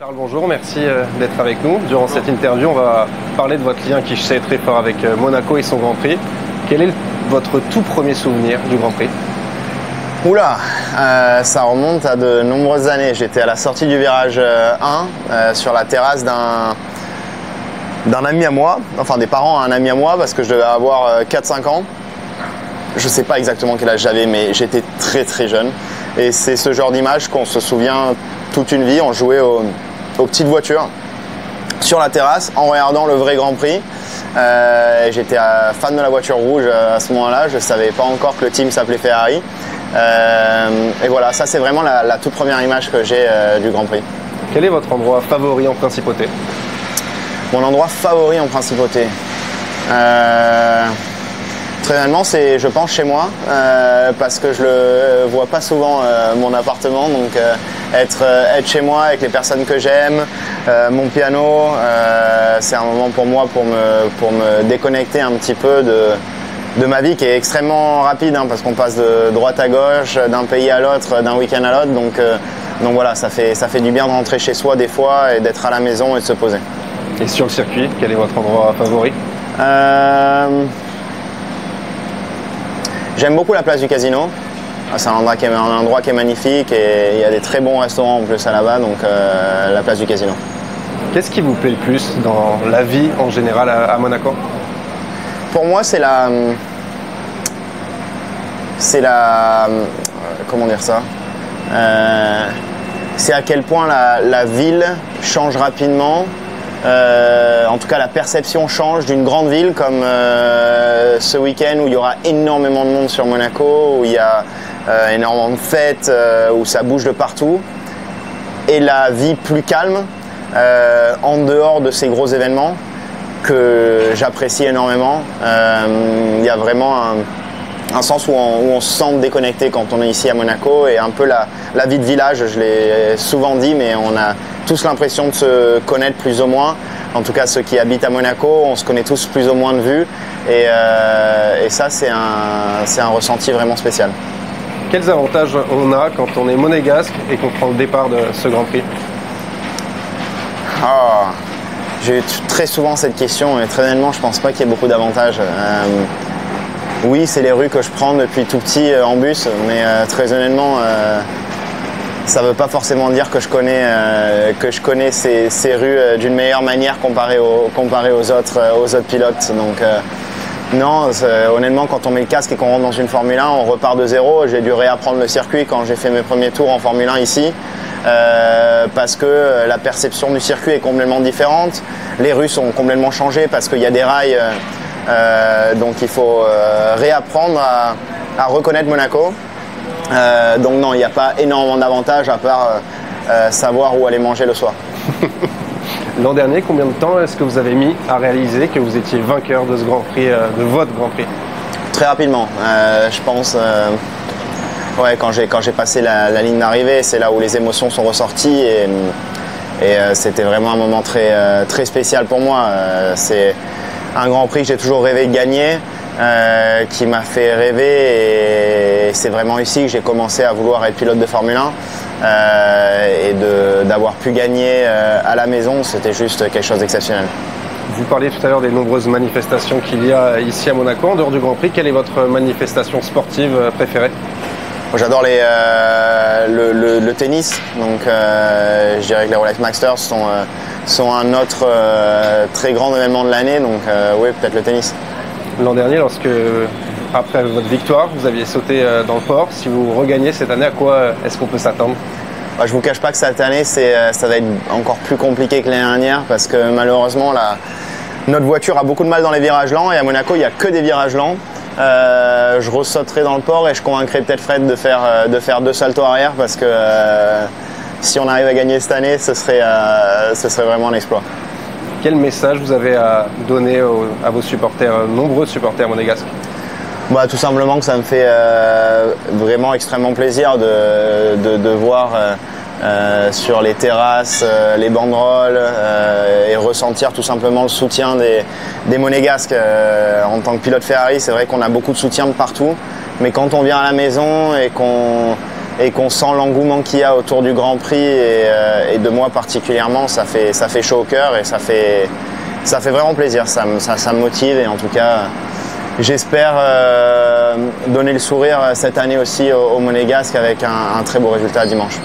Charles, bonjour, merci d'être avec nous. Durant cette interview, on va parler de votre lien qui je sais est très fort avec Monaco et son Grand Prix. Quel est votre tout premier souvenir du Grand Prix? Oula, ça remonte à de nombreuses années. J'étais à la sortie du virage 1 sur la terrasse d'un ami à moi, enfin des parents à un ami à moi, parce que je devais avoir 4-5 ans. Je ne sais pas exactement quel âge j'avais, mais j'étais très très jeune. Et c'est ce genre d'image qu'on se souvient toute une vie. On jouait aux petites voitures sur la terrasse en regardant le vrai Grand Prix. J'étais fan de la voiture rouge à ce moment-là. Je ne savais pas encore que le team s'appelait Ferrari. Et voilà, ça c'est vraiment la toute première image que j'ai du Grand Prix. Quel est votre endroit favori en Principauté? Mon endroit favori en Principauté, très honnêtement, c'est je pense chez moi, parce que je le vois pas souvent mon appartement, donc être chez moi avec les personnes que j'aime, mon piano, c'est un moment pour moi pour me déconnecter un petit peu de ma vie qui est extrêmement rapide, hein, parce qu'on passe de droite à gauche, d'un pays à l'autre, d'un week-end à l'autre, donc voilà, ça fait du bien de rentrer chez soi des fois et d'être à la maison et de se poser. Et sur le circuit, quel est votre endroit favori? J'aime beaucoup la place du Casino. C'est un endroit qui est magnifique et il y a des très bons restaurants en plus là-bas, donc la place du Casino. Qu'est-ce qui vous plaît le plus dans la vie en général à Monaco? Pour moi, c'est comment dire ça? C'est à quel point la ville change rapidement. En tout cas, la perception change d'une grande ville comme ce week-end où il y aura énormément de monde sur Monaco, où il y a énormément de fêtes, où ça bouge de partout. Et la vie plus calme, en dehors de ces gros événements, que j'apprécie énormément. Il y a vraiment un sens où on se sent déconnecté quand on est ici à Monaco, et un peu la vie de village, je l'ai souvent dit, mais on a tous l'impression de se connaître plus ou moins. En tout cas, ceux qui habitent à Monaco, on se connaît tous plus ou moins de vue, et ça c'est un ressenti vraiment spécial. Quels avantages on a quand on est monégasque et qu'on prend le départ de ce Grand Prix? J'ai eu très souvent cette question, et très honnêtement, je pense pas qu'il y ait beaucoup d'avantages. Oui, c'est les rues que je prends depuis tout petit en bus, mais très honnêtement, ça ne veut pas forcément dire que je connais ces rues d'une meilleure manière comparé aux autres pilotes. Donc non, honnêtement, quand on met le casque et qu'on rentre dans une Formule 1, on repart de zéro. J'ai dû réapprendre le circuit quand j'ai fait mes premiers tours en Formule 1 ici, parce que la perception du circuit est complètement différente. Les rues sont complètement changées parce qu'il y a des rails. Donc il faut réapprendre à reconnaître Monaco. Donc non, il n'y a pas énormément d'avantages à part savoir où aller manger le soir. L'an dernier, combien de temps est-ce que vous avez mis à réaliser que vous étiez vainqueur de ce Grand Prix, de votre Grand Prix? Très rapidement, je pense. Ouais, quand j'ai passé la ligne d'arrivée, c'est là où les émotions sont ressorties, et c'était vraiment un moment très spécial pour moi. C'est un Grand Prix que j'ai toujours rêvé de gagner, qui m'a fait rêver, et c'est vraiment ici que j'ai commencé à vouloir être pilote de Formule 1, et d'avoir pu gagner à la maison, c'était juste quelque chose d'exceptionnel. Vous parliez tout à l'heure des nombreuses manifestations qu'il y a ici à Monaco. En dehors du Grand Prix, quelle est votre manifestation sportive préférée? J'adore le tennis, donc je dirais que les Rolex Masters sont un autre très grand événement de l'année, donc oui, peut-être le tennis. L'an dernier, après votre victoire, vous aviez sauté dans le port. Si vous regagnez cette année, à quoi est-ce qu'on peut s'attendre? Je ne vous cache pas que cette année, ça va être encore plus compliqué que l'année dernière, parce que malheureusement, notre voiture a beaucoup de mal dans les virages lents, et à Monaco, il n'y a que des virages lents. Je ressauterai dans le port et je convaincrai peut-être Fred de faire 2 saltos arrière, parce que si on arrive à gagner cette année, ce serait vraiment un exploit. Quel message vous avez à donner à vos supporters, nombreux supporters monégasques? Tout simplement que ça me fait vraiment extrêmement plaisir de voir sur les terrasses, les banderoles, et ressentir tout simplement le soutien des Monégasques. En tant que pilote Ferrari, c'est vrai qu'on a beaucoup de soutien de partout, mais quand on vient à la maison et qu'on et qu'on sent l'engouement qu'il y a autour du Grand Prix et de moi particulièrement, ça fait chaud au cœur et ça fait vraiment plaisir, ça me motive et en tout cas j'espère donner le sourire cette année aussi aux Monégasques avec un très beau résultat dimanche.